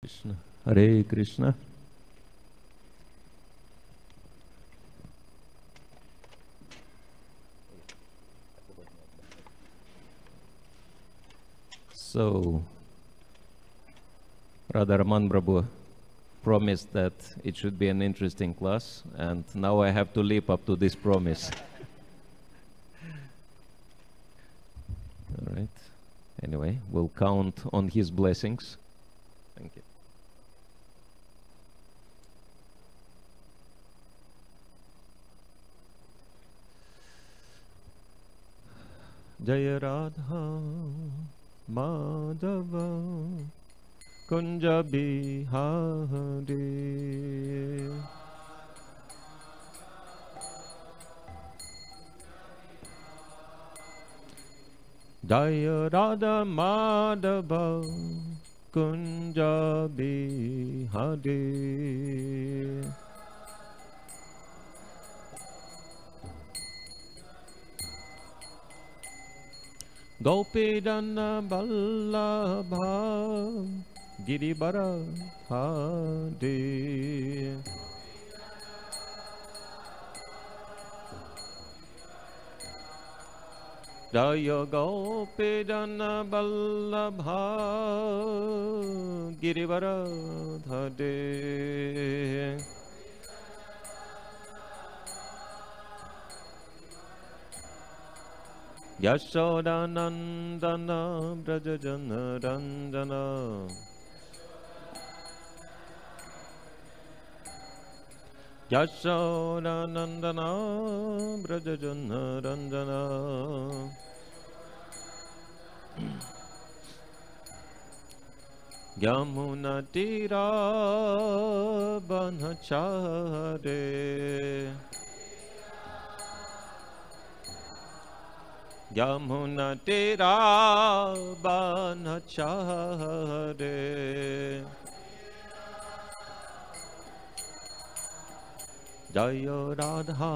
Krishna. Hare Krishna. So, Radharaman Prabhu promised that it should be an interesting class, and now I have to live up to this promise. All right. Anyway, we'll count on his blessings. Thank you. Jaya Radha Madhava Kunja Bihari Jaya Radha Madhava Kunja Bihari Gopidana Vallabha Giribara Hadi Jaya Gopidana Vallabha Giribara Hadi Yashodanandana Brajajana Ranjana Yashodanandana Brajajana Ranjana Yamuna Tira Banachare Yamuna Tira Banachare Jaya Radha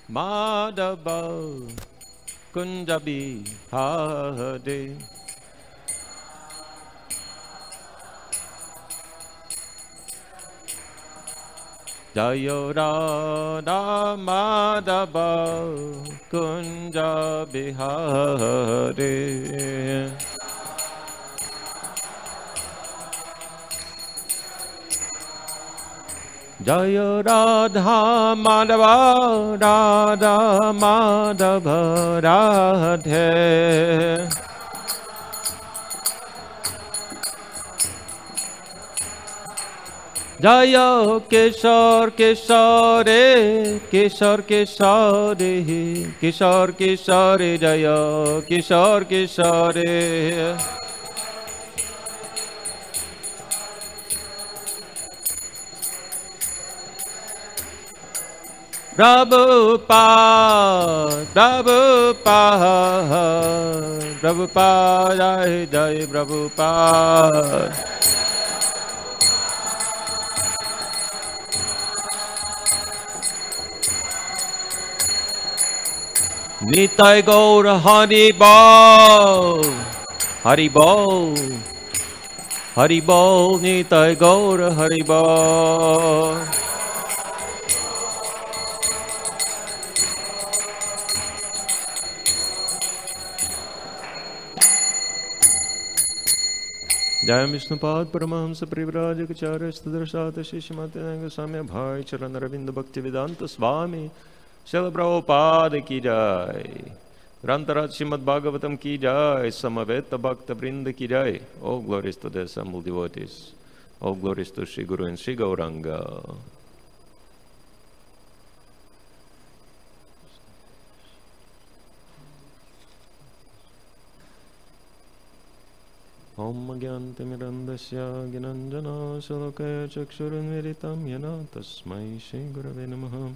Madhava Kunjabi Hare Jaya Radha Madhava Kunja Bihari Jaya Radha Madhava Radha Madhava Radhe Jaya Kishore Kishore Kishore Kishore Kishore Kishore Jaya Kishore Kishore Prabhupada Prabhupada Prabhupada Jai Jai Prabhupada Nitai Gaura Hari Bol Hari Bol Hari Bol Nitai Gaura Hari Bol Jai Vishnupad Paramahamsa Privrajaka Charya Stadrasata Shishimati Samya Bhai Charan Ravinda Bhakti Vedanta Swami Srila Prabhupada ki jai, Grantarat Srimad Bhagavatam ki jai, Samaveta Bhakta Vrinda ki jai. All glories to the assembled devotees. All glories to Sri Guru and Sri Gauranga. Om Gyantimirandasya Ginanjana Salokaya Chakshurunviritam Yana Tasmai Shri Gurave Namaha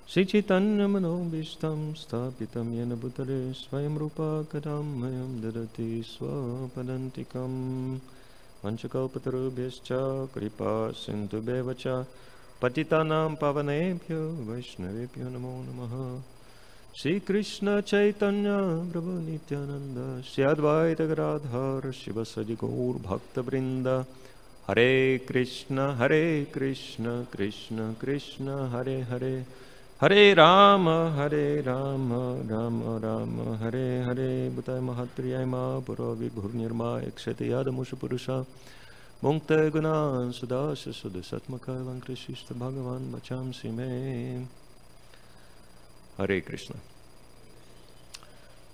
Shri Chaitanya Manobishtam Stapitam Yena Bhutale Swayam Rupa Kadam Mayam Dadati Swapadantikam Vanchakalpatarubhyascha Kripa Sindhu Bevacha Patitanam Pavanebhyo Vaishnavebhyo Namo Namaha Shri Krishna Chaitanya Prabhu Nityananda Shri Advaita Gadadhar Shivasaji Gaur Bhakta Vrinda Hare Krishna Krishna Krishna Hare Hare Hare Rama Rama Rama Hare Hare Bhutai Mahatriyai Ma Puravi Bhurnirma Ekshati Yadamusha Purusha Mungte Gunan Sudasya Sudasatmaka Vankrishishta Bhagavan Bacham Sime. Hare Krishna.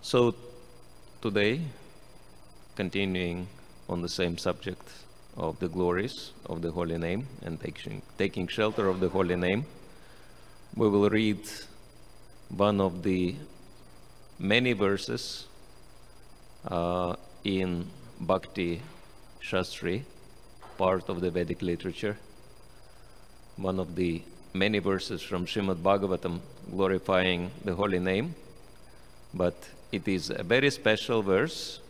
So today, continuing on the same subject of the glories of the holy name and taking shelter of the holy name, we will read one of the many verses in Bhakti Shastri, part of the Vedic literature, one of the many verses from Srimad Bhagavatam glorifying the holy name, but it is a very special verse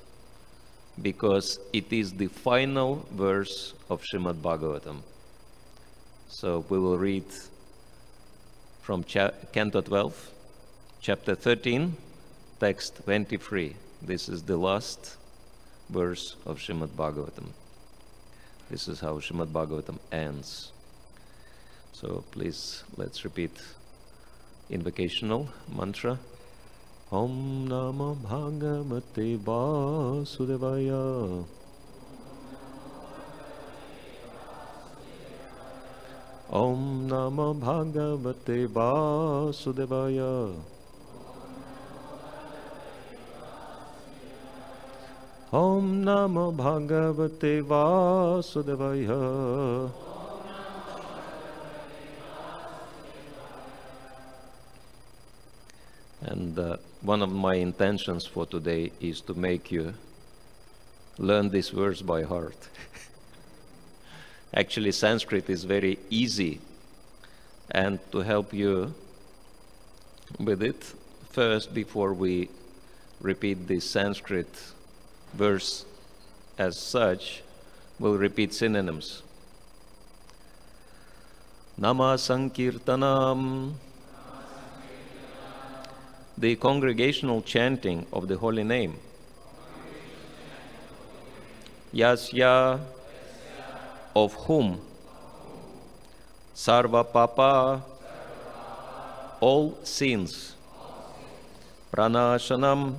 because it is the final verse of Srimad Bhagavatam. So we will read from Canto 12, chapter 13, text 23. This is the last verse of Srimad Bhagavatam. This is how Srimad Bhagavatam ends. So please, let's repeat invocational mantra. Om Namo Bhagavate Vasudevaya. Om Namo Bhagavate Vasudevaya. Om Namo Bhagavate Vasudevaya. And one of my intentions for today is to make you learn this verse by heart. Actually, Sanskrit is very easy, and to help you with it, first, before we repeat this Sanskrit verse as such, we'll repeat synonyms. Nama Sankirtanam, the congregational chanting of the holy name. Yasya, of whom Sarva Papa, all sins, Pranashanam,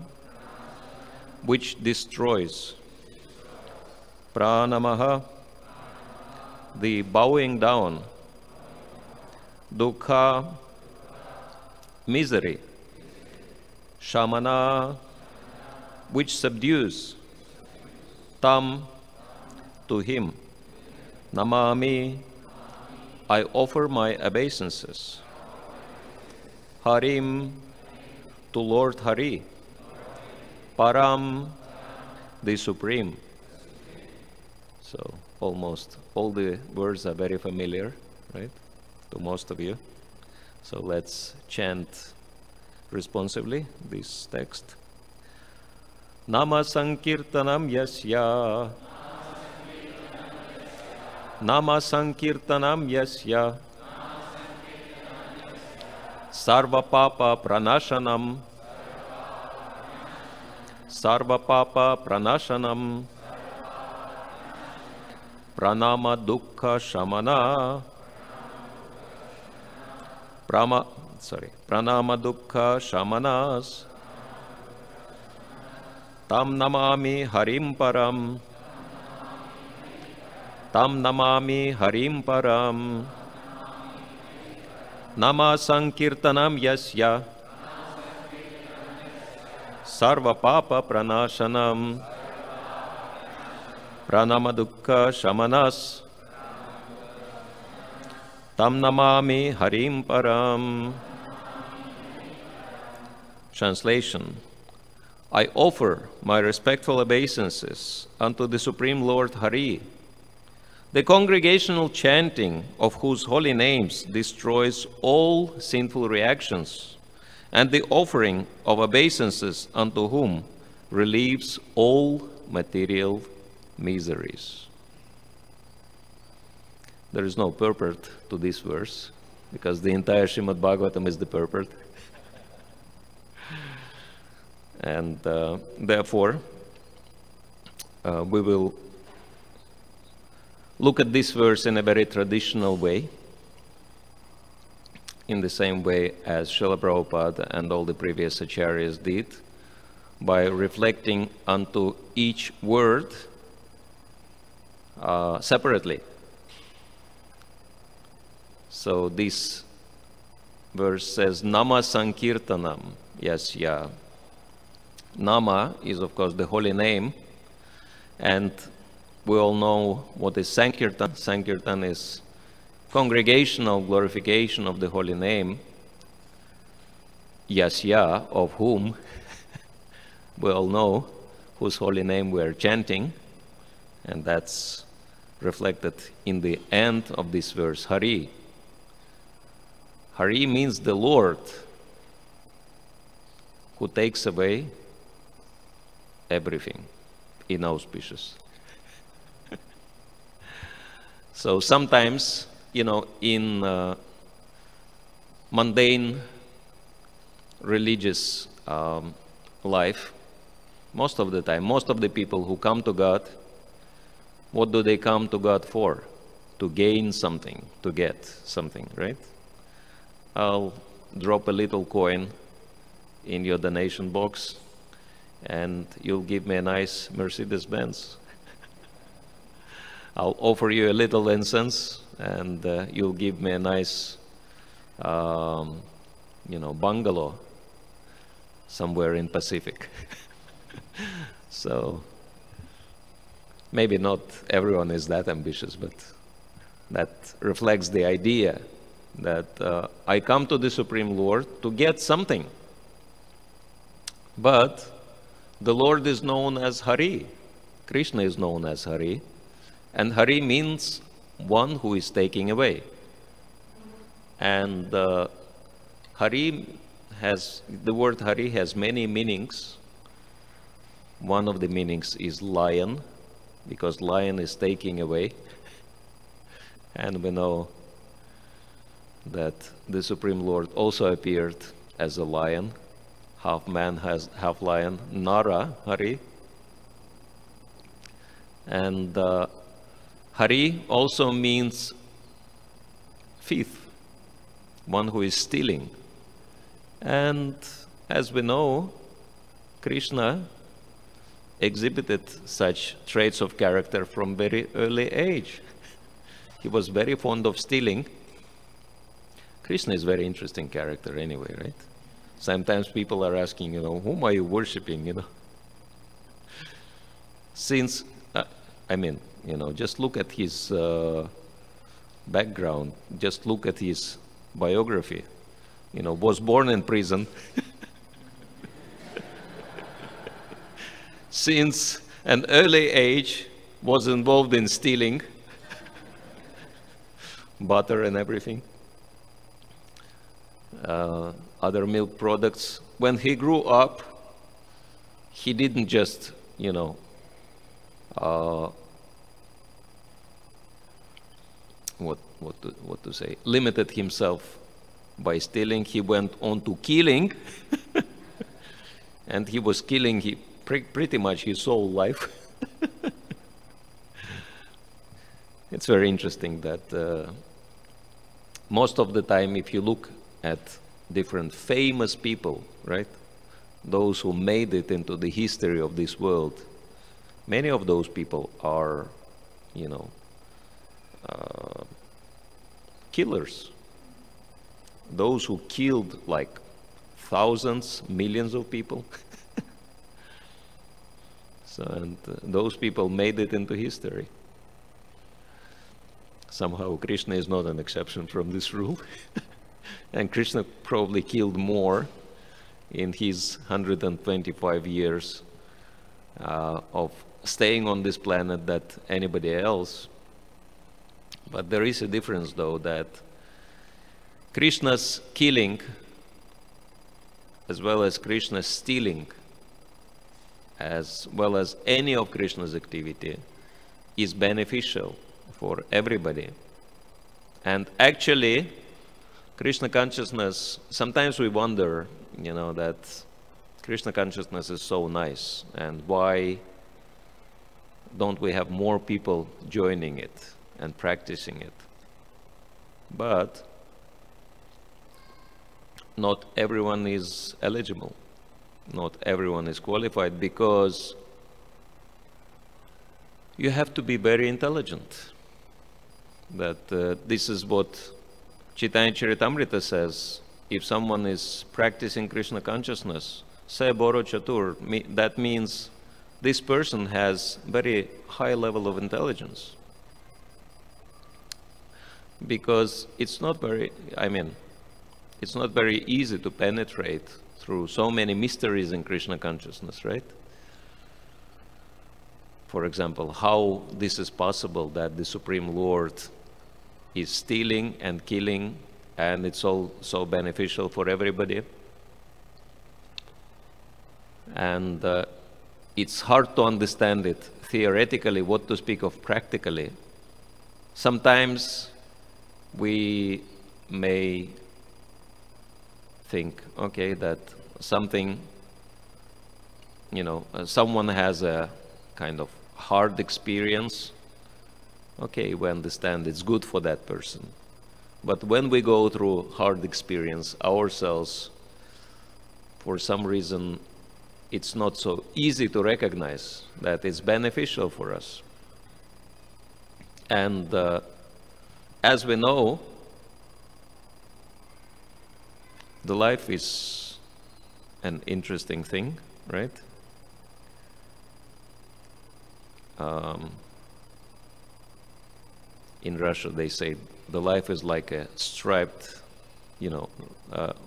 which destroys, Pranamaha, the bowing down, Dukkha, misery, Shamana, which subdues, Tam, to him, Namami, I offer my obeisances, Harim, to Lord Hari, Param, the Supreme. So almost all the words are very familiar, right, to most of you. So let's chant responsively this text. Nama Sankirtanam Yasya. Nama Sankirtanam Yasya. Sarva Papa Pranashanam. Sarva Papa Pranashanam. Pranama Dukkha Shamana. Pranama Dukkha Shamanas. Tam Namami Harim Param. Tam Namami Harim Param. Nama Sankirtanam Yasya. Sarva Papa Pranashanam. Pranama Dukkha Shamanas. Tam Namami Harim Param. Translation. I offer my respectful obeisances unto the Supreme Lord Hari, the congregational chanting of whose holy names destroys all sinful reactions, and the offering of obeisances unto whom relieves all material miseries. There is no purport to this verse, because the entire Srimad Bhagavatam is the purport. And therefore, we will look at this verse in a very traditional way, in the same way as Srila Prabhupada and all the previous acharyas did, by reflecting onto each word separately. So this verse says, Nama Sankirtanam Yasya. Nama is, of course, the holy name, and we all know what is Sankirtan. Sankirtan is congregational glorification of the holy name, Yasya, of whom we all know whose holy name we are chanting, and that's reflected in the end of this verse, Hari. Hari means the Lord who takes away everything inauspicious. So sometimes, you know, in mundane religious life, most of the time, most of the people who come to God, what do they come to God for? To gain something, to get something, right? I'll drop a little coin in your donation box and you'll give me a nice Mercedes-Benz. I'll offer you a little incense and you'll give me a nice, you know, bungalow somewhere in Pacific. So maybe not everyone is that ambitious, but that reflects the idea that I come to the Supreme Lord to get something. But the Lord is known as Hari. Krishna is known as Hari. And Hari means one who is taking away. And Hari has, the word Hari has many meanings. One of the meanings is lion, because lion is taking away. And we know that the Supreme Lord also appeared as a lion, half man, half lion, Nara, Hari. And Hari also means thief, one who is stealing. And as we know, Krishna exhibited such traits of character from very early age. He was very fond of stealing. Krishna is a very interesting character anyway, right? Sometimes people are asking, you know, whom are you worshipping, you know? Since, I mean, you know, just look at his background, just look at his biography. You know, was born in prison. Since an early age, was involved in stealing butter and everything. Other milk products. When he grew up, he didn't just, you know, what to say, limited himself by stealing. He went on to killing, and he was killing pretty much his whole life. It's very interesting that most of the time, if you look at different famous people, right, those who made it into the history of this world, many of those people are, you know, killers. Those who killed like thousands, millions of people. So, and those people made it into history. Somehow Krishna is not an exception from this rule. And Krishna probably killed more in his 125 years of staying on this planet than anybody else. But there is a difference, though, that Krishna's killing, as well as Krishna's stealing, as well as any of Krishna's activity, is beneficial for everybody. And actually, Krishna consciousness, sometimes we wonder, you know, that Krishna consciousness is so nice, and why don't we have more people joining it and practicing it? But not everyone is eligible. Not everyone is qualified, because you have to be very intelligent. That this is what Chaitanya Charitamrita says. If someone is practicing Krishna consciousness, Se Boro Chatur, that means this person has very high level of intelligence. Because it's not very easy to penetrate through so many mysteries in Krishna consciousness, right? For example, how this is possible that the Supreme Lord is stealing and killing, and it's all so beneficial for everybody. And it's hard to understand it theoretically, what to speak of practically. Sometimes we may think, okay, that something, someone has a kind of hard experience. Okay, we understand it's good for that person. But when we go through hard experience ourselves, for some reason, it's not so easy to recognize that it's beneficial for us. And as we know, the life is an interesting thing, right? In Russia, they say the life is like a striped,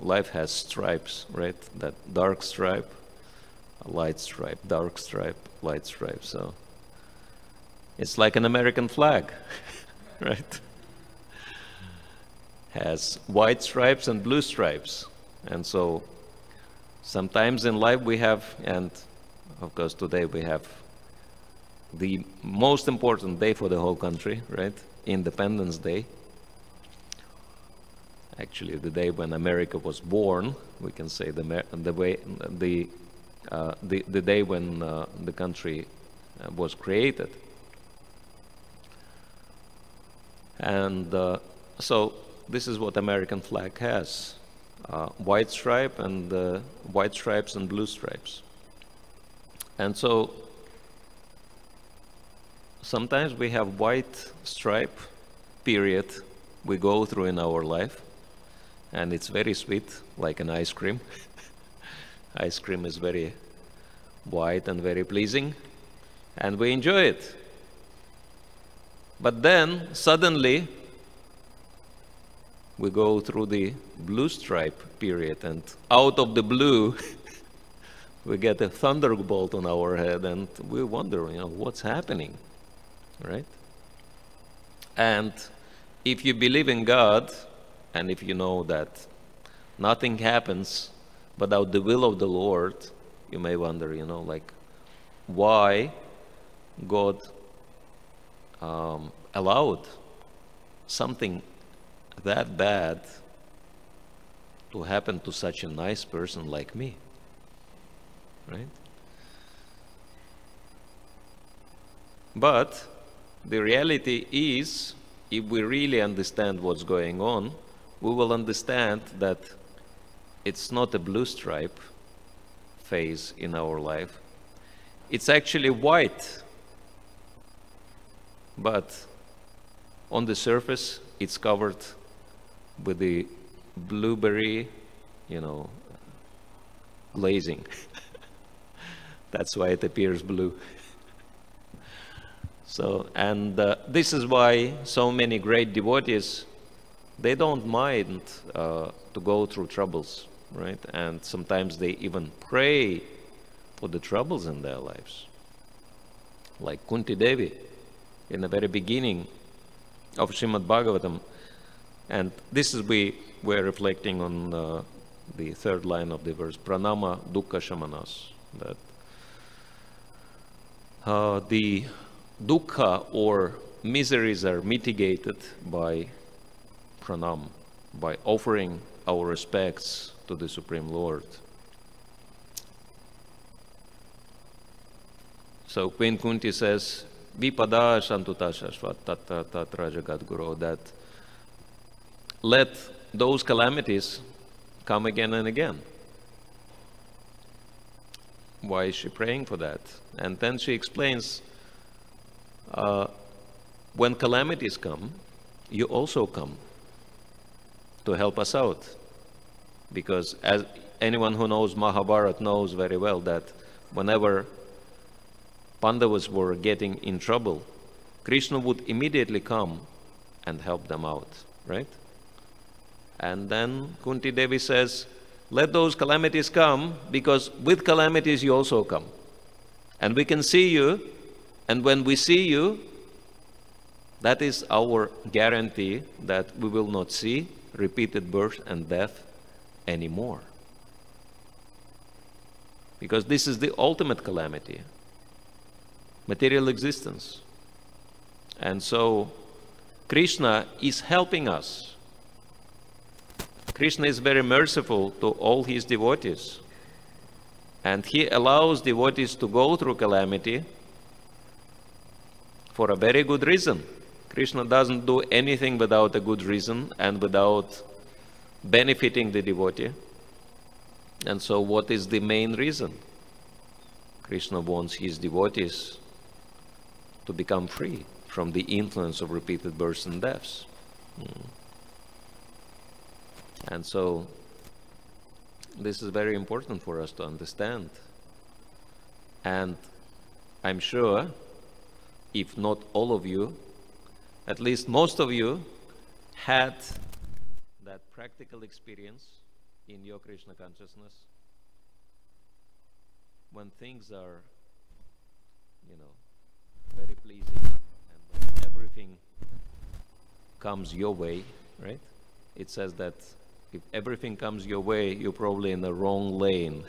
life has stripes, right? That dark stripe, a light stripe, dark stripe, light stripe. So it's like an American flag, right? Has white stripes and blue stripes. And so sometimes in life we have, and of course today we have the most important day for the whole country, right? Independence Day. Actually, the day when America was born, we can say the day when the country was created. And so this is what American flag has: white stripe and white stripes and blue stripes. And so sometimes we have white stripe period we go through in our life, and it's very sweet, like an ice cream. Ice cream is very white and very pleasing, and we enjoy it. But then suddenly we go through the blue stripe period, and out of the blue we get a thunderbolt on our head, and we wonder, what's happening, right? And if you believe in God, and if you know that nothing happens without the will of the Lord, you may wonder, why God allowed something that bad to happen to such a nice person like me, right? But the reality is, if we really understand what's going on, we will understand that it's not a blue stripe phase in our life. It's actually white. But on the surface, it's covered with the blueberry, glazing. That's why it appears blue. So, and this is why so many great devotees, they don't mind to go through troubles, right? And sometimes they even pray for the troubles in their lives. Like Kunti Devi, in the very beginning of Srimad Bhagavatam. And this is, we're reflecting on the third line of the verse, Pranama Dukkha Shamanas, that the dukkha or miseries are mitigated by pranam, by offering our respects to the Supreme Lord. So Queen Kunti says, Vipada Shantuta Shashvat Tatra Jagat Guru, that let those calamities come again and again. Why is she praying for that? And then she explains, when calamities come, you also come to help us out. Because as anyone who knows Mahabharata knows very well that whenever Pandavas were getting in trouble, Krishna would immediately come and help them out, right? And then Kunti Devi says, let those calamities come, because with calamities you also come. And we can see you, and when we see you, that is our guarantee that we will not see repeated birth and death anymore. Because this is the ultimate calamity, material existence. And so Krishna is helping us. Krishna is very merciful to all his devotees. And he allows devotees to go through calamity for a very good reason. Krishna doesn't do anything without a good reason and without benefiting the devotee. And so what is the main reason? Krishna wants his devotees to become free from the influence of repeated births and deaths. And so this is very important for us to understand. And I'm sure, if not all of you, at least most of you had that practical experience in your Krishna consciousness when things are, very pleasing, and when everything comes your way, right? It says that if everything comes your way, you're probably in the wrong lane.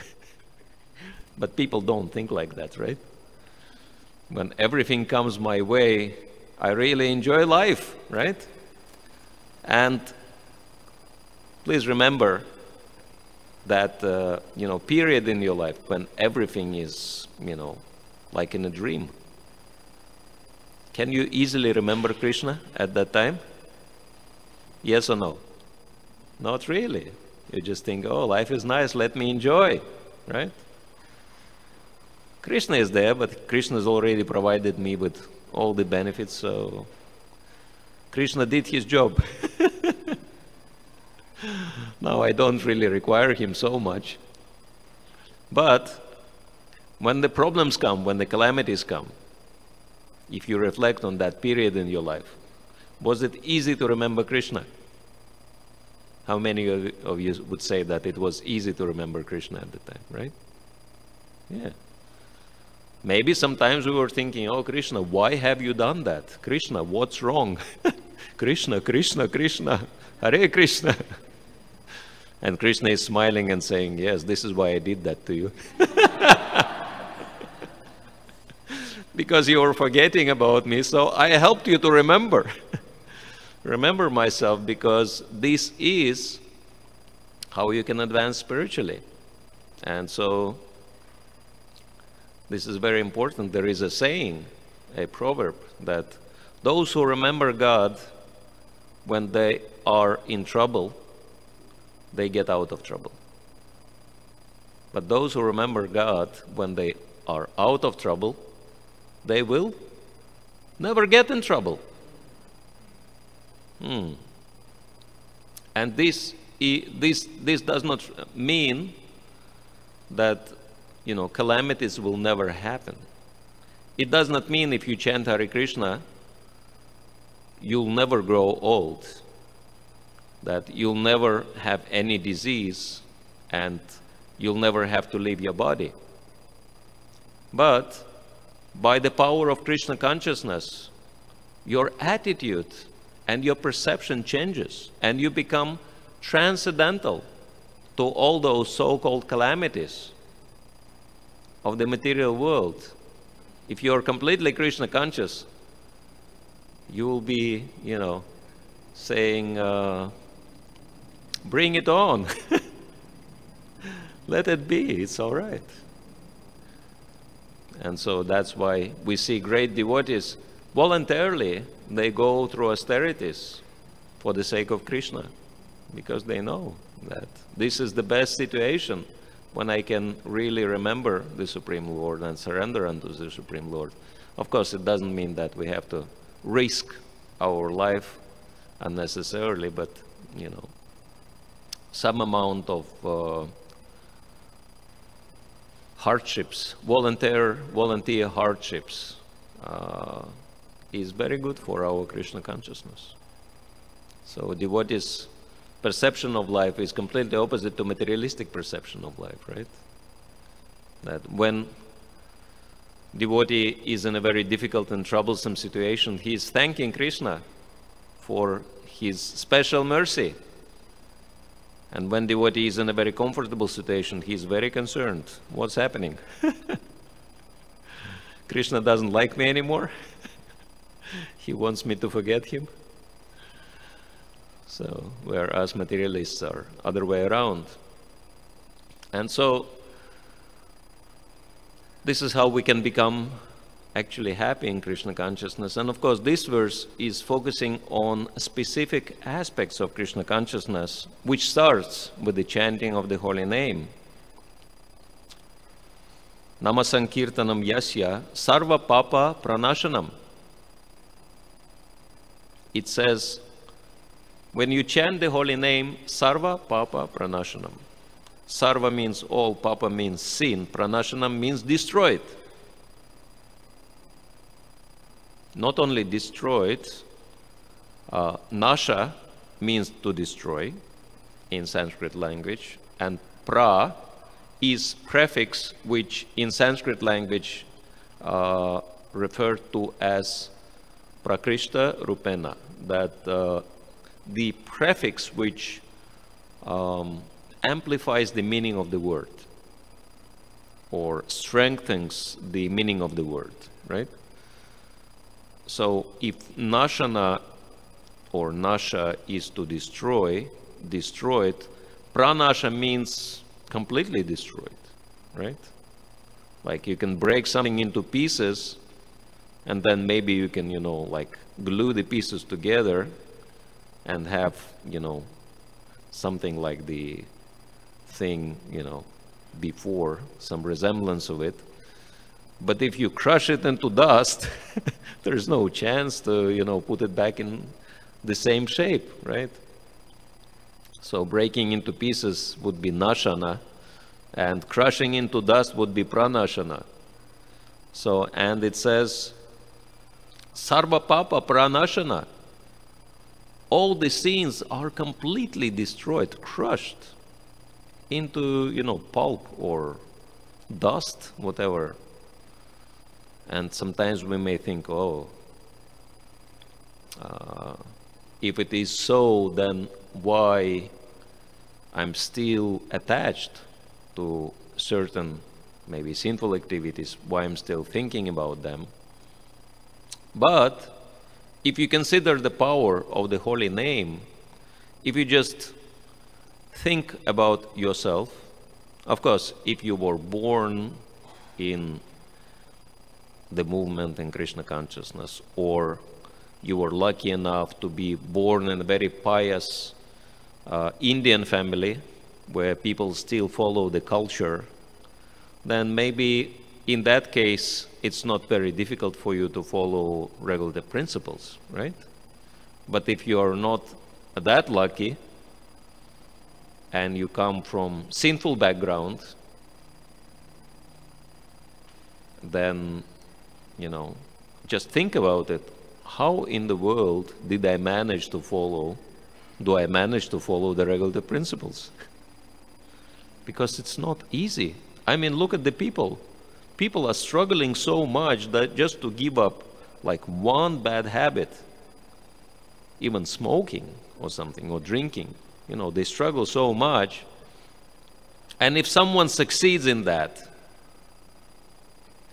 But people don't think like that, right? When everything comes my way, I really enjoy life, right? And please remember that, period in your life when everything is, like in a dream. Can you easily remember Krishna at that time? Yes or no? Not really. You just think, oh, life is nice, let me enjoy, right? Krishna is there, but Krishna has already provided me with all the benefits, so Krishna did his job. Now I don't really require him so much. But when the problems come, when the calamities come, if you reflect on that period in your life, was it easy to remember Krishna? How many of you would say that it was easy to remember Krishna at the time, right? Yeah. Maybe sometimes we were thinking, oh, Krishna, why have you done that? Krishna, what's wrong? Krishna, Krishna, Krishna, Hare Krishna. And Krishna is smiling and saying, yes, this is why I did that to you. Because you were forgetting about me, so I helped you to remember. Remember myself, because this is how you can advance spiritually. And so this is very important. There is a saying, a proverb, that those who remember God when they are in trouble, they get out of trouble. But those who remember God when they are out of trouble, they will never get in trouble. And this does not mean that, calamities will never happen. It does not mean if you chant Hare Krishna, you'll never grow old, that you'll never have any disease, and you'll never have to leave your body. But by the power of Krishna consciousness, your attitude and your perception changes, and you become transcendental to all those so-called calamities of the material world. If you're completely Krishna conscious, you will be, saying, bring it on. Let it be, it's all right. And so that's why we see great devotees voluntarily, they go through austerities for the sake of Krishna, because they know that this is the best situation when I can really remember the Supreme Lord and surrender unto the Supreme Lord. Of course, it doesn't mean that we have to risk our life unnecessarily, but, you know, some amount of hardships, volunteer hardships, is very good for our Krishna consciousness. So devotees' perception of life is completely opposite to materialistic perception of life, right? That when devotee is in a very difficult and troublesome situation, he is thanking Krishna for his special mercy. And when devotee is in a very comfortable situation, he is very concerned. What's happening? Krishna doesn't like me anymore. He wants me to forget him. So, whereas materialists are other way around. And so, this is how we can become actually happy in Krishna consciousness. And of course, this verse is focusing on specific aspects of Krishna consciousness, which starts with the chanting of the holy name. Namasankirtanam yasya sarva papa pranashanam. It says, when you chant the holy name, sarva papa pranashanam. Sarva means all, papa means sin, pranashanam means destroyed. Not only destroyed, nasha means to destroy in Sanskrit language, and pra is prefix which in Sanskrit language referred to as prakrishta rupena, that the prefix which amplifies the meaning of the word or strengthens the meaning of the word, right? So if nashana or nasha is to destroy, destroyed, pranasha means completely destroyed, right? Like you can break something into pieces and then maybe you can, you know, like glue the pieces together and have, you know, something like the thing, you know, before, some resemblance of it. But if you crush it into dust, there's no chance to, you know, put it back in the same shape, right? So breaking into pieces would be nashana, and crushing into dust would be pranashana. So, and it says, sarva papa pranashana. All the sins are completely destroyed, crushed into, you know, pulp or dust, whatever. And sometimes we may think, oh, if it is so, then why I'm still attached to certain maybe sinful activities, why I'm still thinking about them. But if you consider the power of the holy name, if you just think about yourself, of course, if you were born in the movement in Krishna consciousness, or you were lucky enough to be born in a very pious Indian family where people still follow the culture, then maybe in that case it's not very difficult for you to follow regular principles, right? But if you are not that lucky and you come from sinful background, then, you know, just think about it. How in the world did I manage to follow, do I manage to follow the regular principles? Because it's not easy. I mean, look at the people. People are struggling so much that just to give up like one bad habit, even smoking or something, or drinking, you know, they struggle so much. And if someone succeeds in that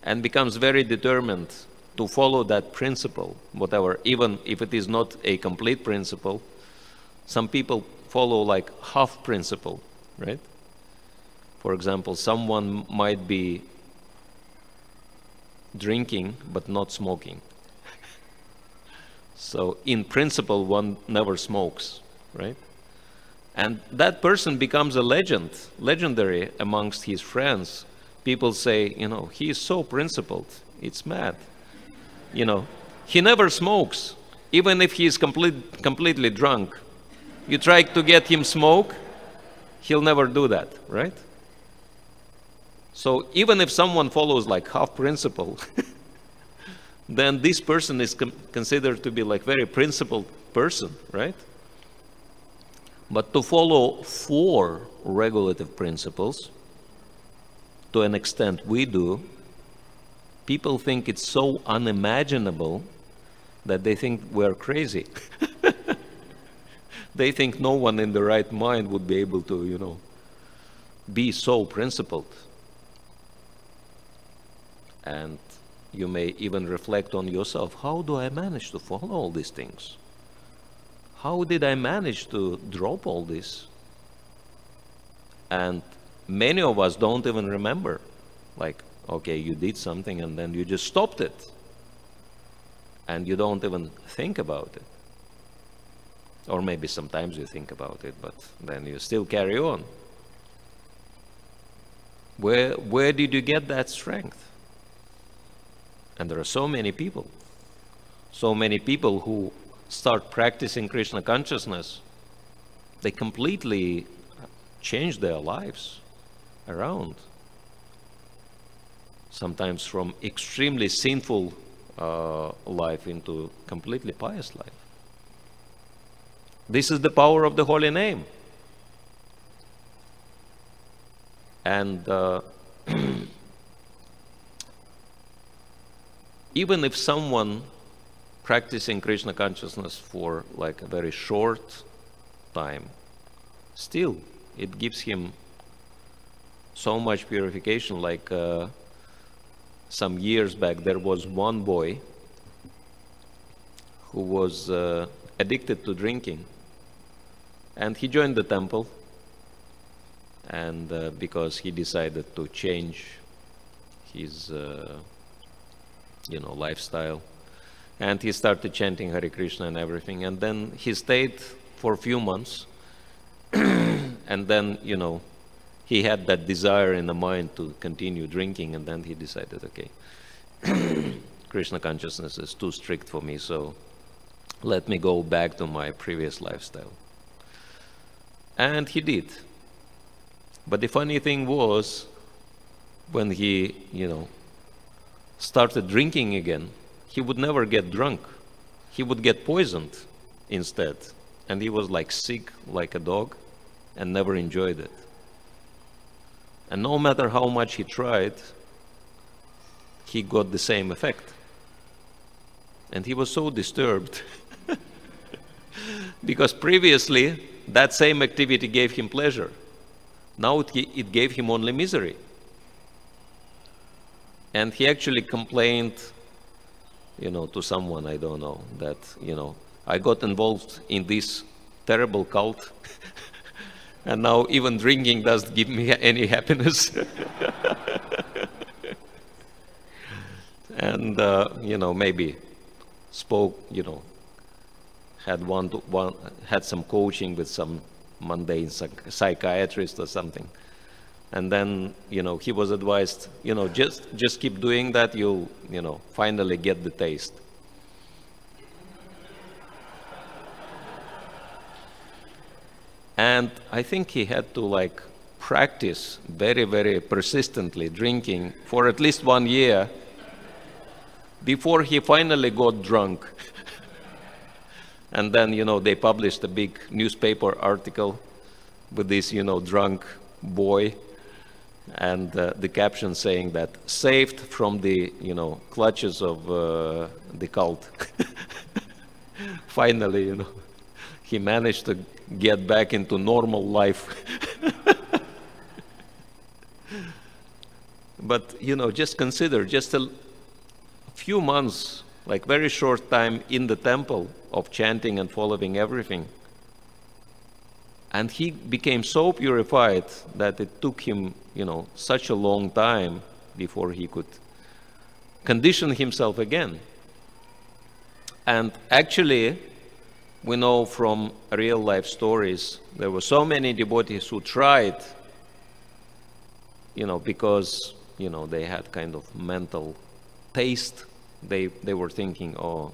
and becomes very determined to follow that principle, whatever, even if it is not a complete principle, some people follow like half principle, right? For example, someone might be drinking but not smoking. So in principle, one never smokes, right? And that person becomes a legendary amongst his friends. People say, he is so principled, it's mad. He never smokes, even if he is completely drunk. You try to get him smoke, he'll never do that, right? So even if someone follows like half principle, then this person is considered to be like very principled person, right? But to follow 4 regulative principles, to an extent we do, people think it's so unimaginable that they think we're crazy. They think no one in the right mind would be able to, be so principled. And you may even reflect on yourself, how do I manage to follow all these things? How did I manage to drop all this? And many of us don't even remember. Like, okay, you did something and then you just stopped it. And you don't even think about it. Or maybe sometimes you think about it, but then you still carry on. Where did you get that strength? And there are so many people who start practicing Krishna consciousness. They completely change their lives around. Sometimes from extremely sinful life into completely pious life. This is the power of the holy name. And even if someone practicing Krishna consciousness for like a very short time, still it gives him so much purification. Like some years back, there was one boy who was addicted to drinking, and he joined the temple, and because he decided to change his lifestyle, and he started chanting Hare Krishna and everything, and then he stayed for a few months, and then he had that desire in the mind to continue drinking, and then he decided, okay, Krishna consciousness is too strict for me, so let me go back to my previous lifestyle. And he did. But the funny thing was, when he, started drinking again, he would never get drunk. He would get poisoned instead. And he was like sick like a dog and never enjoyed it. And no matter how much he tried, he got the same effect. And he was so disturbed because previously that same activity gave him pleasure. Now it gave him only misery. And he actually complained, to someone, I don't know, that, I got involved in this terrible cult and now even drinking doesn't give me any happiness. And, maybe spoke, had some coaching with some mundane psychiatrist or something. And then, he was advised, just keep doing that, you'll, finally get the taste. And I think he had to practice very, very persistently drinking for at least 1 year before he finally got drunk. And then, they published a big newspaper article with this, drunk boy, and the caption saying that, saved from the, clutches of the cult. Finally, he managed to get back into normal life. But, just consider, just a few months, very short time in the temple of chanting and following everything. And he became so purified that it took him, such a long time before he could condition himself again. And actually, we know from real life stories, there were so many devotees who tried, because, they had kind of mental taste. They were thinking, oh,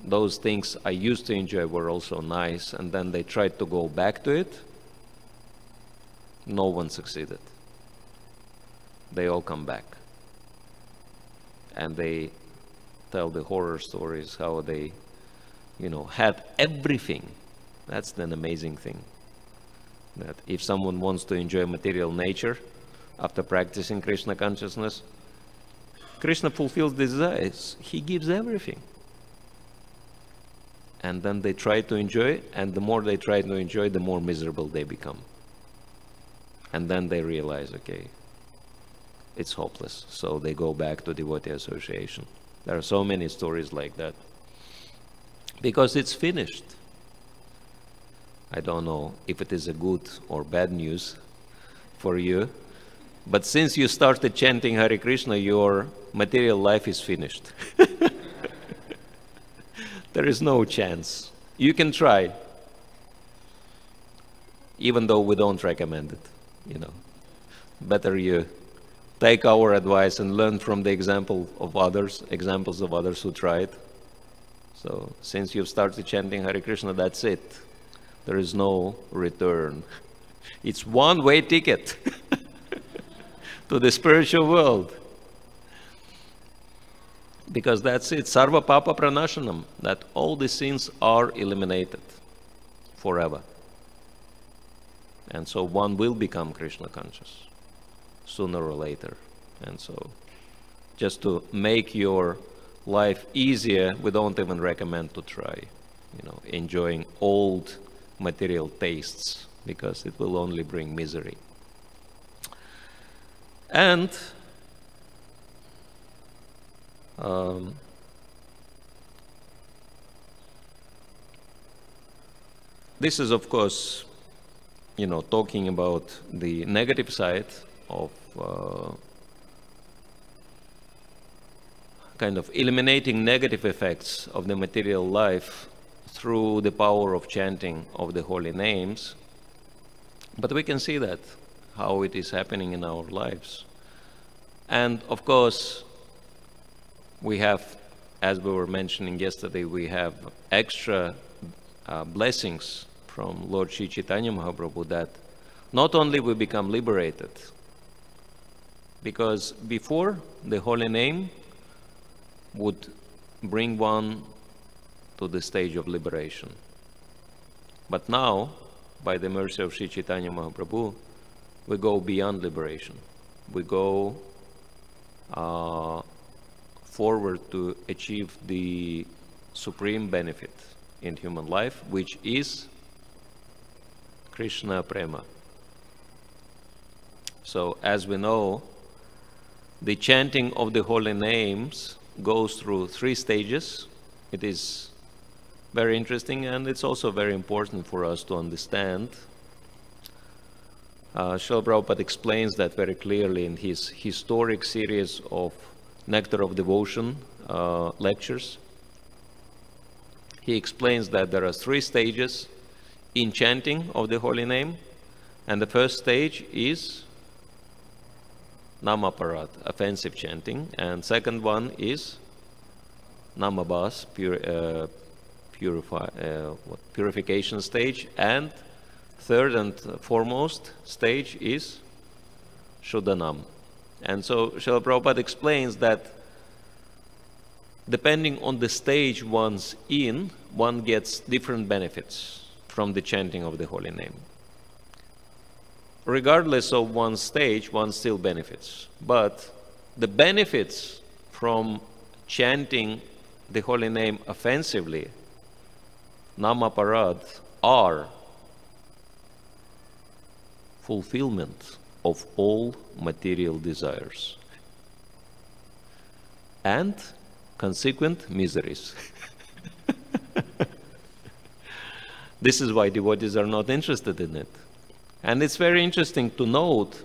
those things I used to enjoy were also nice, and then they tried to go back to it. No one succeeded. They all come back. And they tell the horror stories how they, had everything. That's an amazing thing. That if someone wants to enjoy material nature after practicing Krishna consciousness, Krishna fulfills desires. He gives everything. And then they try to enjoy, and the more they try to enjoy, the more miserable they become. And then they realize, okay, it's hopeless. So they go back to devotee association. There are so many stories like that. Because it's finished. I don't know if it is a good or bad news for you, but since you started chanting Hare Krishna, your material life is finished. There is no chance. You can try, even though we don't recommend it. Better you take our advice and learn from the examples of others who tried. So since you've started chanting Hare Krishna, that's it. There is no return. It's one-way ticket to the spiritual world. Because that's it, sarva papa pranashanam, that all the sins are eliminated forever. And so one will become Krishna conscious sooner or later. And so just to make your life easier, we don't even recommend to try, enjoying old material tastes, because it will only bring misery. And this is, of course, talking about the negative side of kind of eliminating negative effects of the material life through the power of chanting of the holy names. But we can see that, how it is happening in our lives. And of course, we have, as we were mentioning yesterday, we have extra blessings from Lord Sri Chaitanya Mahaprabhu, that not only we become liberated, because before the holy name would bring one to the stage of liberation. But now, by the mercy of Sri Chaitanya Mahaprabhu, we go beyond liberation. We go forward to achieve the supreme benefit in human life, which is Krishna Prema. So, as we know, the chanting of the holy names goes through 3 stages. It is very interesting, and it's also very important for us to understand. Srila Prabhupada explains that very clearly in his historic series of Nectar of Devotion lectures. He explains that there are 3 stages in chanting of the holy name, and the first stage is Namaparat, offensive chanting, and second one is Namabhas, purification stage, and third and foremost stage is Shuddhanam. And so Srila Prabhupada explains that depending on the stage one's in, one gets different benefits from the chanting of the holy name. Regardless of one's stage, one still benefits. But the benefits from chanting the holy name offensively, Namaparad, are fulfillment of all material desires and consequent miseries. This is why devotees are not interested in it. And it's very interesting to note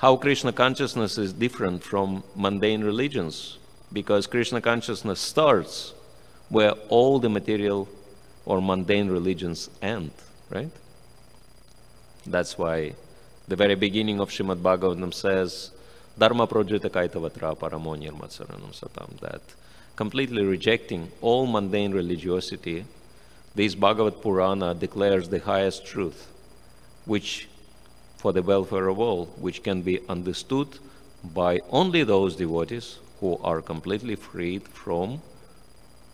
how Krishna consciousness is different from mundane religions, because Krishna consciousness starts where all the material or mundane religions end, right? That's why the very beginning of Srimad Bhagavatam says, Dharma projita kaitavatra paramo nirmatsaranam satam, that completely rejecting all mundane religiosity, this Bhagavad Purana declares the highest truth, which for the welfare of all, which can be understood by only those devotees who are completely freed from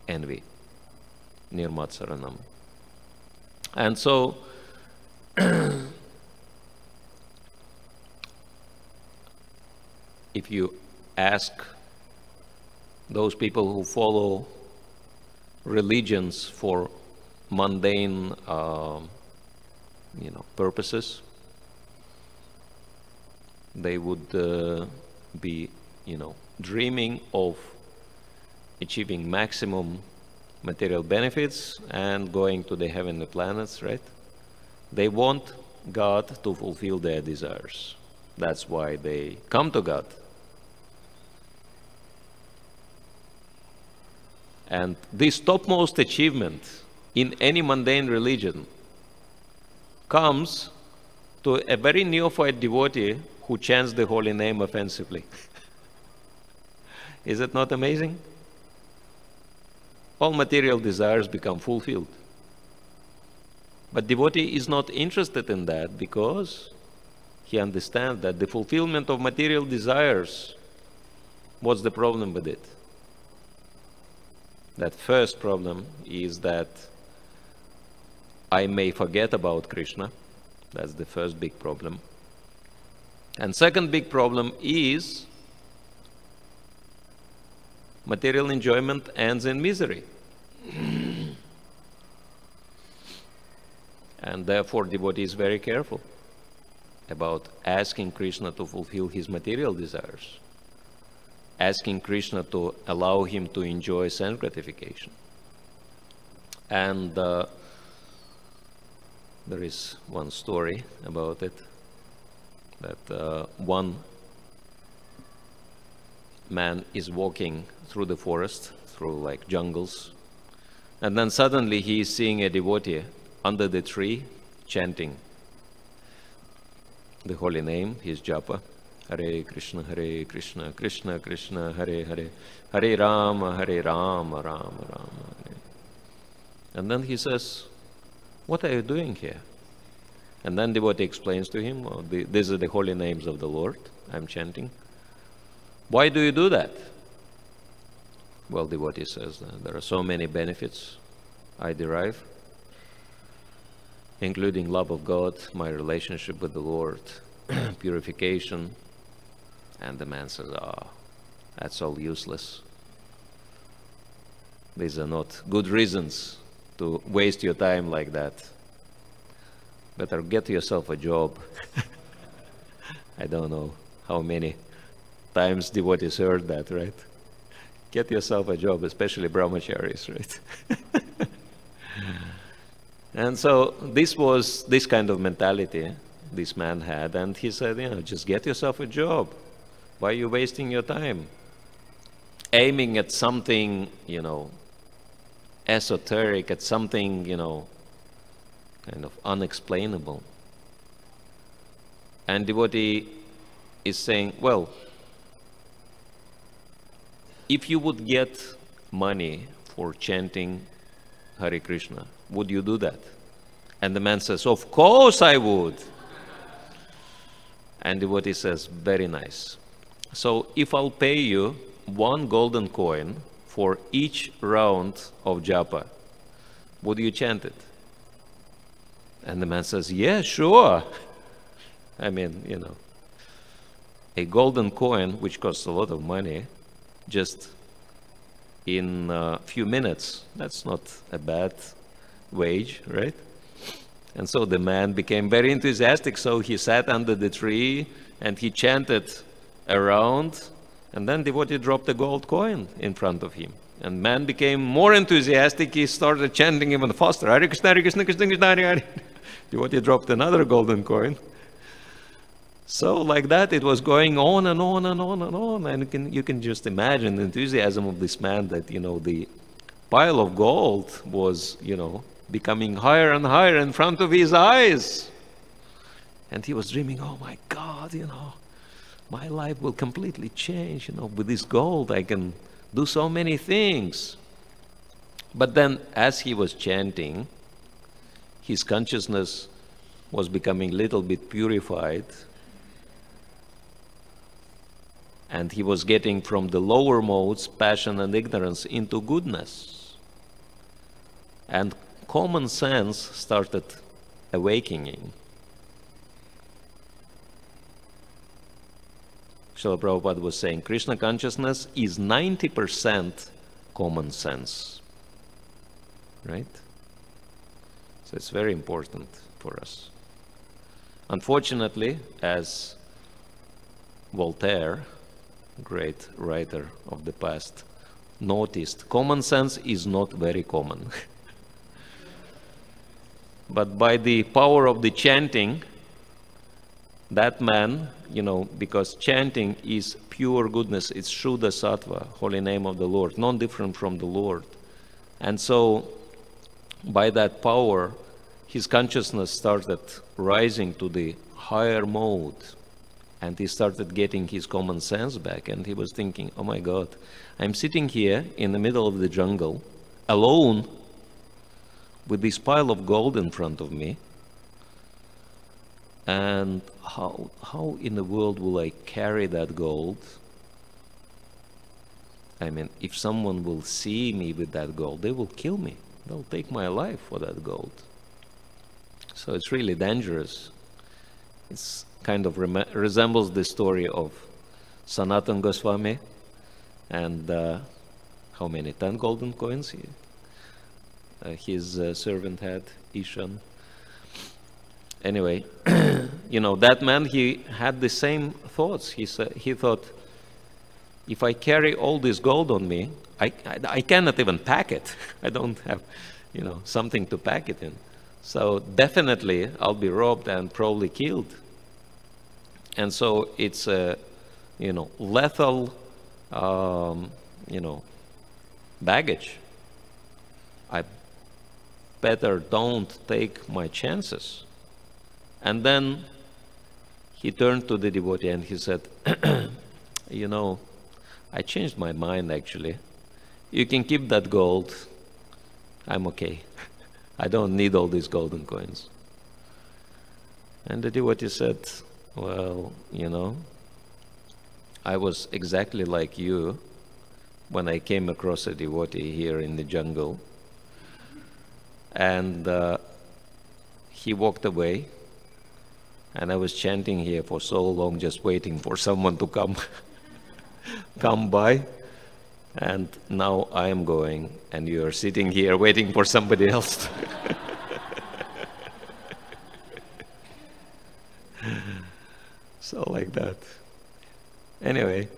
envy, nirmatsaranam. And so, if you ask those people who follow religions for mundane purposes, they would be dreaming of achieving maximum material benefits and going to the heavenly planets, right? They want God to fulfill their desires. That's why they come to God. And this topmost achievement in any mundane religion comes to a very neophyte devotee who chants the holy name offensively. Is it not amazing? All material desires become fulfilled. But devotee is not interested in that because he understands that the fulfillment of material desires, what's the problem with it? That first problem is that I may forget about Krishna. That's the first big problem. And second big problem is material enjoyment ends in misery. And therefore devotee is very careful about asking Krishna to fulfill his material desires, asking Krishna to allow him to enjoy sense gratification. And there is one story about it, that one man is walking through the forest, through like jungles, and then suddenly he is seeing a devotee under the tree chanting the holy name, his japa, Hare Krishna, Krishna Krishna, Hare Hare, Hare Rama, Rama Rama, Hare. And then he says, what are you doing here? And then devotee explains to him, oh, these are the holy names of the Lord I'm chanting. Why do you do that? Well, devotee says, there are so many benefits I derive, including love of God, my relationship with the Lord, purification. And the man says, that's all useless. These are not good reasons to waste your time like that. Better get yourself a job. I don't know how many times devotees heard that, right? Get yourself a job, especially brahmacharis, right? And so this was this kind of mentality this man had, and he said, just get yourself a job. Why are you wasting your time? Aiming at something, esoteric, at something, kind of unexplainable. And devotee is saying, well, if you would get money for chanting Hare Krishna, would you do that? And the man says, of course I would. And devotee says, very nice. So if I'll pay you 1 golden coin for each round of japa, would you chant it? And the man says, yeah, sure. I mean, a golden coin, which costs a lot of money, just in a few minutes, that's not a bad wage, right? And so the man became very enthusiastic, so he sat under the tree and he chanted around, and then devotee dropped a gold coin in front of him. And man became more enthusiastic, he started chanting even faster, Hare Krishna, Krishna Krishna, Hare Hare. Devotee dropped another golden coin. So like that, it was going on and on and on and on. And you can just imagine the enthusiasm of this man that, the pile of gold was, becoming higher and higher in front of his eyes. And he was dreaming, oh my God, my life will completely change. With this gold, I can do so many things. But then as he was chanting, his consciousness was becoming a little bit purified. And he was getting from the lower modes, passion and ignorance, into goodness. And common sense started awakening. Srila Prabhupada was saying, Krishna consciousness is 90% common sense. Right? So it's very important for us. Unfortunately, as Voltaire, great writer of the past, noticed, common sense is not very common. But by the power of the chanting, that man, because chanting is pure goodness, it's Shuddha Sattva, holy name of the Lord, non-different from the Lord. And so, by that power, his consciousness started rising to the higher mode. And he started getting his common sense back. And he was thinking, oh my God, I'm sitting here in the middle of the jungle, alone, with this pile of gold in front of me. And how in the world will I carry that gold? I mean, if someone will see me with that gold, they will kill me. They'll take my life for that gold. So it's really dangerous. It's kind of resembles the story of Sanatana Goswami and how many? 10 golden coins his servant had, Ishan. Anyway, that man, he had the same thoughts. He thought, if I carry all this gold on me, I cannot even pack it. I don't have, something to pack it in. So definitely I'll be robbed and probably killed. And so it's a, lethal, baggage. I better don't take my chances. And then he turned to the devotee and he said, I changed my mind actually. You can keep that gold. I'm okay. I don't need all these golden coins. And the devotee said, well, I was exactly like you when I came across a devotee here in the jungle. And he walked away. And I was chanting here for so long, just waiting for someone to come by. And now I am going, and you are sitting here waiting for somebody else. So like that. Anyway,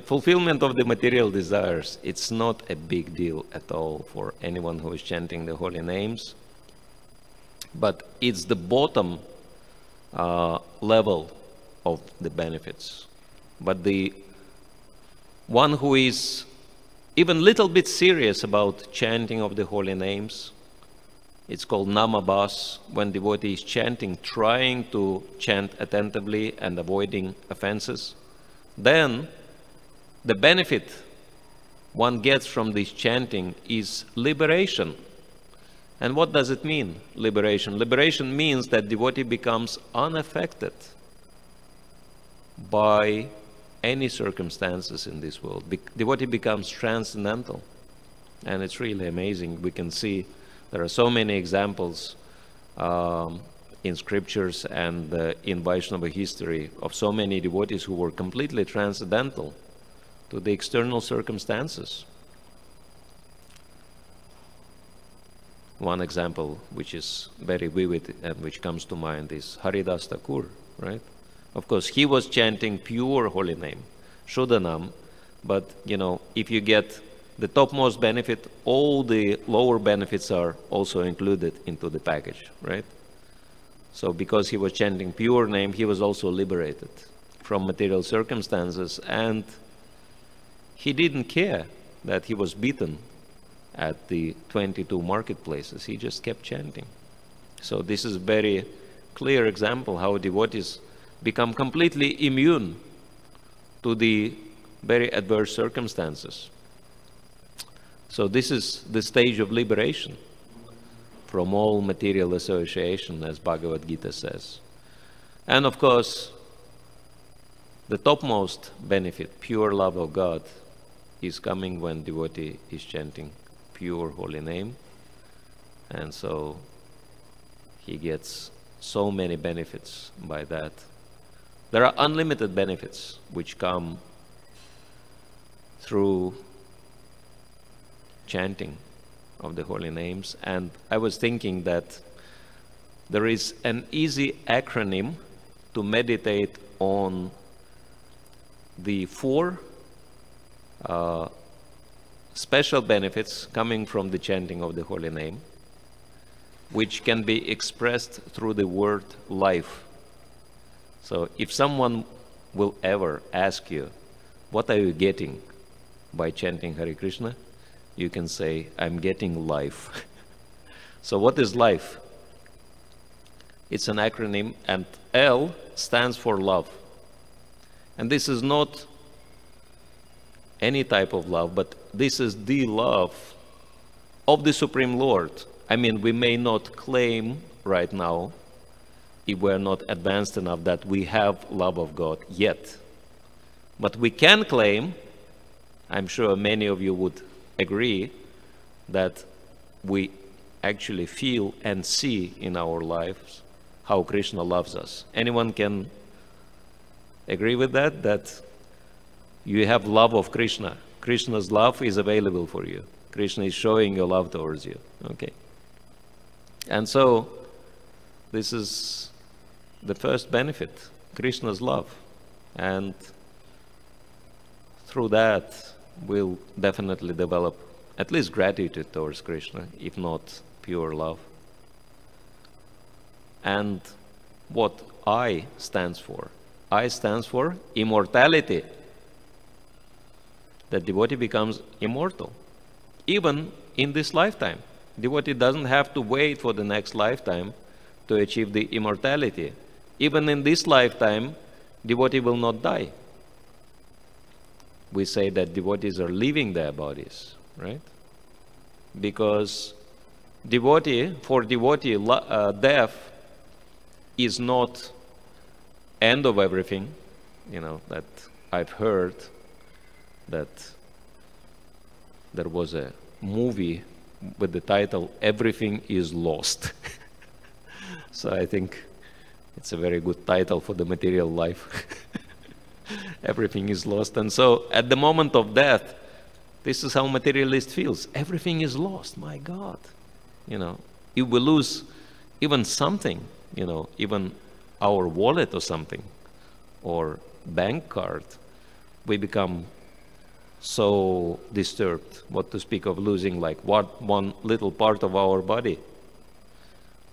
fulfillment of the material desires, it's not a big deal at all for anyone who is chanting the holy names. But it's the bottom level of the benefits. But the one who is even a little bit serious about chanting of the holy names, it's called namabhas, when devotee is chanting, trying to chant attentively and avoiding offenses, then the benefit one gets from this chanting is liberation. And what does it mean, liberation? Liberation means that devotee becomes unaffected by any circumstances in this world. Devotee becomes transcendental. And it's really amazing. We can see there are so many examples in scriptures and in Vaishnava history of so many devotees who were completely transcendental to the external circumstances. One example which is very vivid and which comes to mind is Haridas Thakur, right? Of course, he was chanting pure holy name, Shuddhanam, but if you get the topmost benefit, all the lower benefits are also included into the package, right? So because he was chanting pure name, he was also liberated from material circumstances, and he didn't care that he was beaten at the 22 marketplaces. He just kept chanting. So this is a very clear example how devotees become completely immune to the very adverse circumstances. So this is the stage of liberation from all material association, as Bhagavad Gita says. And of course, the topmost benefit, pure love of God, is coming when devotee is chanting pure holy name. And so he gets so many benefits by that. There are unlimited benefits which come through chanting of the holy names. And I was thinking that there is an easy acronym to meditate on the 4 special benefits coming from the chanting of the holy name, which can be expressed through the word life. So if someone will ever ask you, what are you getting by chanting Hare Krishna? You can say, I'm getting life. So what is life? It's an acronym, and L stands for love. And this is not any type of love, but this is the love of the Supreme Lord. I mean, we may not claim right now, if we're not advanced enough, that we have love of God yet. But we can claim, I'm sure many of you would agree, that we actually feel and see in our lives how Krishna loves us. Anyone can agree with that? That you have love of Krishna. Krishna's love is available for you. Krishna is showing your love towards you. Okay. And so this is the first benefit, Krishna's love. And through that, we'll definitely develop at least gratitude towards Krishna, if not pure love. And what I stands for? I stands for immortality. The devotee becomes immortal, even in this lifetime. Devotee doesn't have to wait for the next lifetime to achieve the immortality. Even in this lifetime, devotee will not die. We say that devotees are leaving their bodies, right? Because for devotee, death is not end of everything. You know, that I've heard that there was a movie with the title, Everything is Lost. So I think it's a very good title for the material life. Everything is lost. And so at the moment of death, this is how materialist feels. Everything is lost, my God. You know, if we lose even something, you know, even our wallet or something, or bank card, we become so disturbed. What to speak of losing like one little part of our body.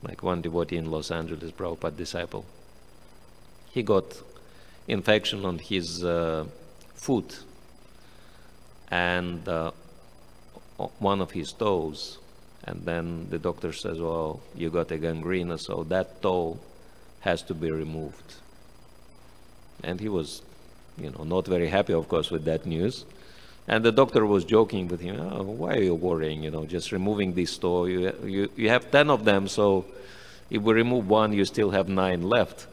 Like one devotee in Los Angeles, Prabhupada disciple. He got infection on his foot and one of his toes. And then the doctor says, well, you got a gangrene, so that toe has to be removed. And he was, you know, not very happy, of course, with that news. And the doctor was joking with him, oh, why are you worrying, you know, just removing this toe. You have 10 of them, so if we remove one, you still have 9 left.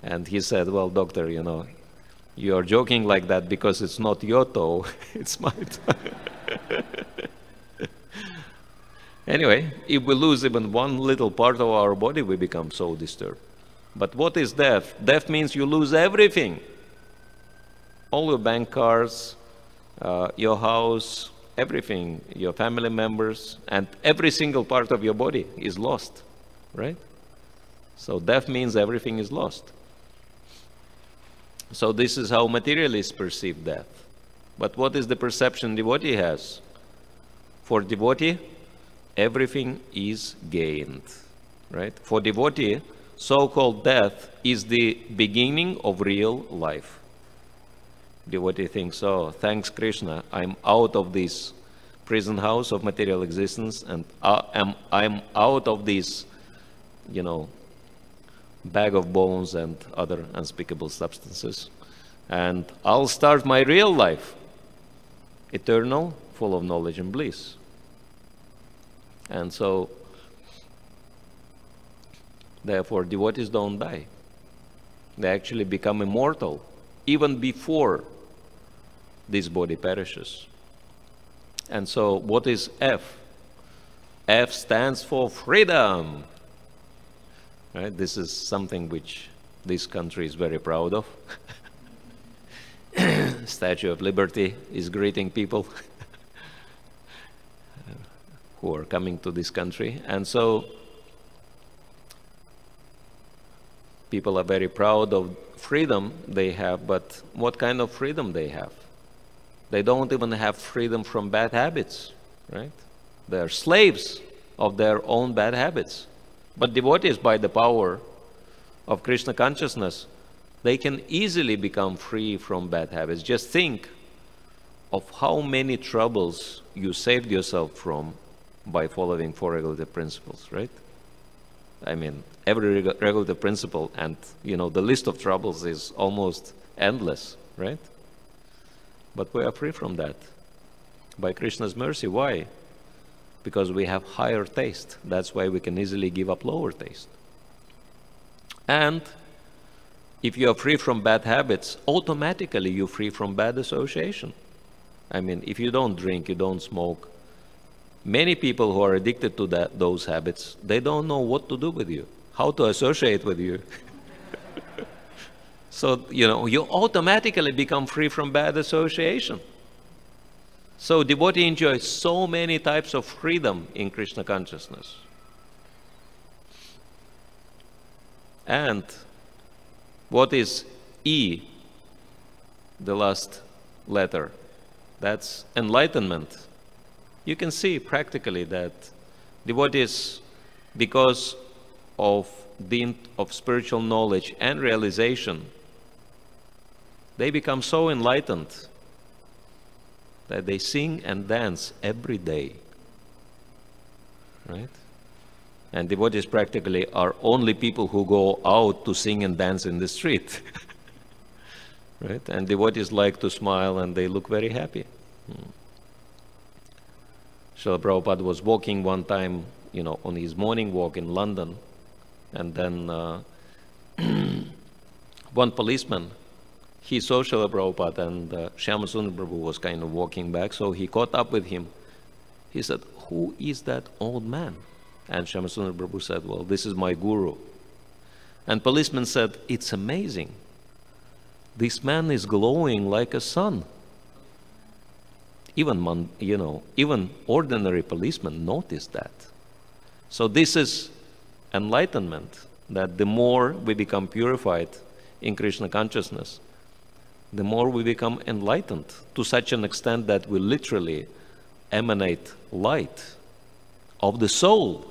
And he said, well, doctor, you know, you are joking like that because it's not your toe, it's my toe. Anyway, if we lose even one little part of our body, we become so disturbed. But what is death? Death means you lose everything. All your bank cards, your house, everything, your family members, and every single part of your body is lost, right? So death means everything is lost. So this is how materialists perceive death. But what is the perception devotee has? For devotee, everything is gained. right? For devotee, so-called death is the beginning of real life. Devotee thinks, oh, thanks Krishna, I'm out of this prison house of material existence, and I'm out of this, you know, bag of bones and other unspeakable substances. And I'll start my real life, eternal, full of knowledge and bliss. And so, therefore, devotees don't die. They actually become immortal even before this body perishes. And so, what is F? F stands for freedom. Right? This is something which this country is very proud of. Statue of Liberty is greeting people who are coming to this country. And so people are very proud of freedom they have, but what kind of freedom they have? They don't even have freedom from bad habits, right? They are slaves of their own bad habits. But devotees, by the power of Krishna consciousness, they can easily become free from bad habits. Just think of how many troubles you saved yourself from by following 4 regulative principles, right? I mean, every regulative principle, and you know, the list of troubles is almost endless, right? But we are free from that by Krishna's mercy. Why? Because we have higher taste. That's why we can easily give up lower taste. And if you are free from bad habits, automatically you're free from bad association. I mean, if you don't drink, you don't smoke, many people who are addicted to those habits, they don't know what to do with you, how to associate with you. So, you know, you automatically become free from bad association. So devotee enjoys so many types of freedom in Krishna consciousness. And what is E, the last letter? That's enlightenment. You can see practically that devotees, because of spiritual knowledge and realization, they become so enlightened that they sing and dance every day, right? And devotees practically are only people who go out to sing and dance in the street, right? And devotees like to smile and they look very happy. Srila Prabhupada was walking one time, you know, on his morning walk in London, and then one policeman, he saw Srila Prabhupada, and Shyama Sundar Prabhu was kind of walking back, so he caught up with him. He said, "Who is that old man?" And Shyama Sundar Prabhu said, "Well, this is my guru." And policeman said, "It's amazing. This man is glowing like a sun." Even, you know, even ordinary policemen notice that. So this is enlightenment, that the more we become purified in Krishna consciousness, the more we become enlightened to such an extent that we literally emanate light of the soul,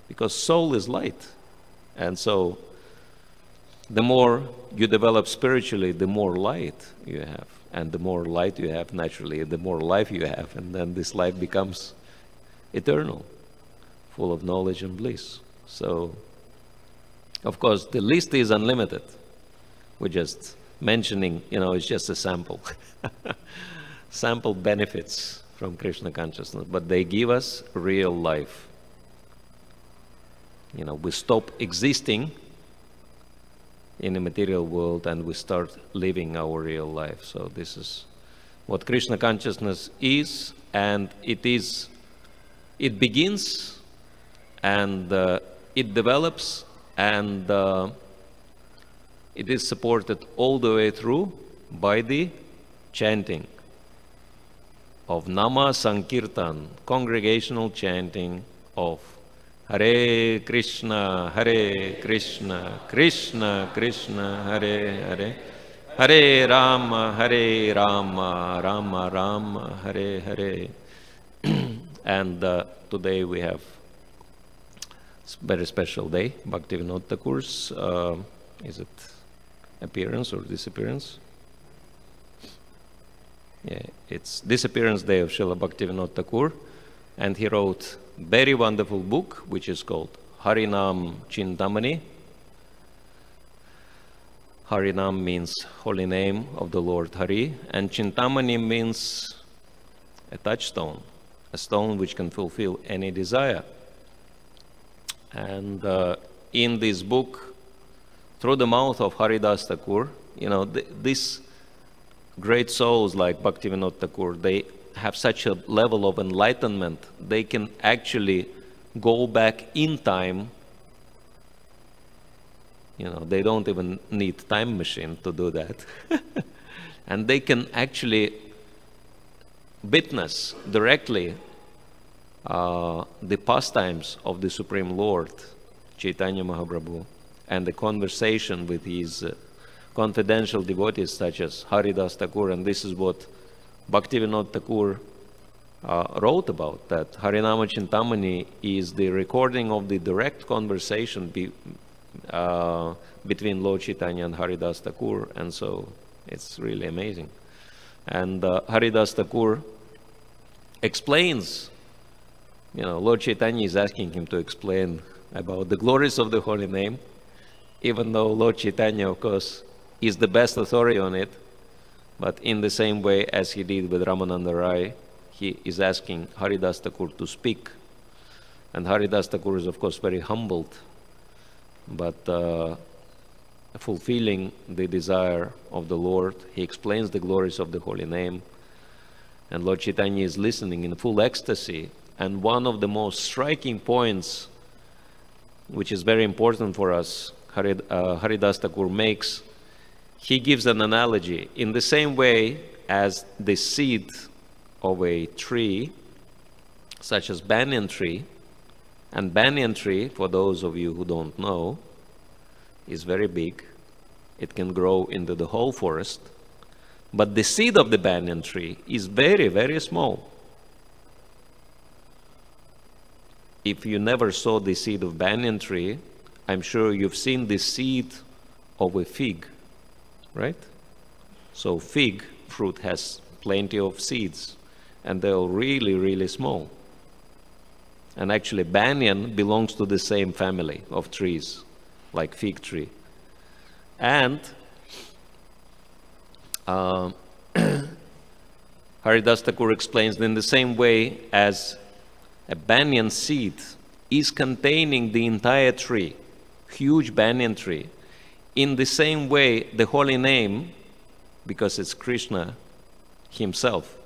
because soul is light. And so the more you develop spiritually, the more light you have. And the more light you have, naturally, the more life you have. And then this life becomes eternal, full of knowledge and bliss. So, of course, the list is unlimited. We're just mentioning, you know, it's just a sample. Sample benefits from Krishna consciousness. But they give us real life. You know, we stop existing in the material world and we start living our real life. So this is what Krishna consciousness is, and it begins and it develops, and it is supported all the way through by the chanting of Nama Sankirtan, congregational chanting of Hare Krishna, Krishna Krishna, Hare Hare, Hare Rama, Rama Rama, Hare Hare. And today we have It's a very special day, Bhaktivinoda Thakur's, is it appearance or disappearance? Yeah, it's disappearance day of Srila Bhaktivinoda Thakur, and he wrote a very wonderful book which is called Harinam Chintamani. Harinam means holy name of the Lord Hari, and Chintamani means a touchstone, a stone which can fulfill any desire. And in this book, through the mouth of Haridas Thakur, you know, these great souls like Bhaktivinoda Thakur, they have such a level of enlightenment, they can actually go back in time. You know, they don't even need time machine to do that. And they can actually witness directly the pastimes of the Supreme Lord, Chaitanya Mahaprabhu, and the conversation with his confidential devotees such as Haridas Thakur. And this is what Bhaktivinoda Thakur wrote about, that Harinama Chintamani is the recording of the direct conversation between Lord Chaitanya and Haridas Thakur, and so it's really amazing. And Haridas Thakur explains, you know, Lord Chaitanya is asking him to explain about the glories of the holy name, even though Lord Chaitanya, of course, is the best authority on it, but in the same way as he did with Ramananda Rai, he is asking Haridas Thakur to speak. And Haridas Thakur is, of course, very humbled, but fulfilling the desire of the Lord, he explains the glories of the holy name, and Lord Chaitanya is listening in full ecstasy. And one of the most striking points, which is very important for us, Haridas Thakur makes, he gives an analogy. In the same way as the seed of a tree, such as banyan tree, and banyan tree, for those of you who don't know, is very big. It can grow into the whole forest. But the seed of the banyan tree is very, very small. If you never saw the seed of banyan tree, I'm sure you've seen the seed of a fig, right? So fig fruit has plenty of seeds, and they're really, really small. And actually banyan belongs to the same family of trees, like fig tree. And Haridas Thakur explains that in the same way as a banyan seed is containing the entire tree, huge banyan tree, in the same way the holy name, because it's Krishna himself,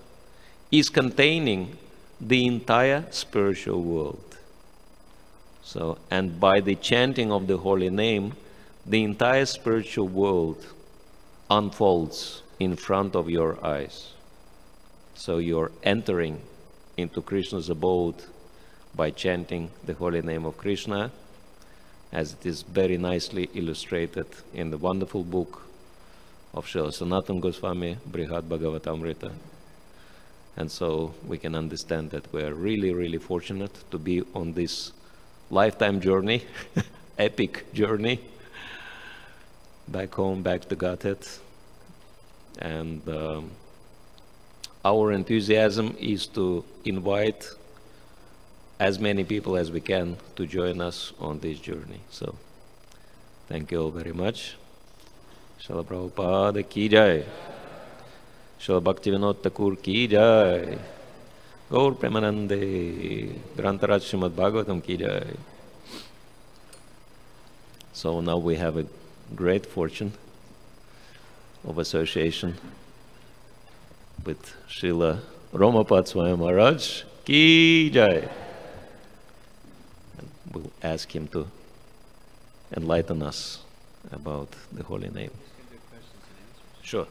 is containing the entire spiritual world. So, and by the chanting of the holy name, the entire spiritual world unfolds in front of your eyes. So you're entering into Krishna's abode by chanting the holy name of Krishna, as it is very nicely illustrated in the wonderful book of Srila Sanatana Goswami, Brihad Bhagavatamrita. And so we can understand that we are really, really fortunate to be on this lifetime journey, epic journey, back home, back to Godhead. And our enthusiasm is to invite as many people as we can to join us on this journey. So, thank you all very much. Srila Prabhupada ki jai. Srila Bhaktivinoda Thakur ki jai. Gaur Premanande. Grantaraj Srimad Bhagavatam ki jai. So now we have a great fortune of association with Srila Romapad Swami Maharaj ki jai. And we'll ask him to enlighten us about the holy name. Sure.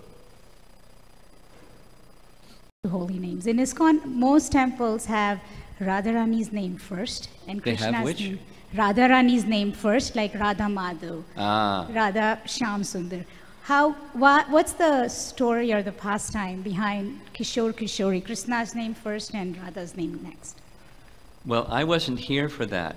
Holy names. In ISKCON, most temples have Radharani's name first and They Krishna's have which? name. Radharani's name first, like Radha Madhav, Ah, Radha Shyam Sundar. What's the story or the pastime behind Kishore Kishori? Krishna's name first and Radha's name next. well, I wasn't here for that.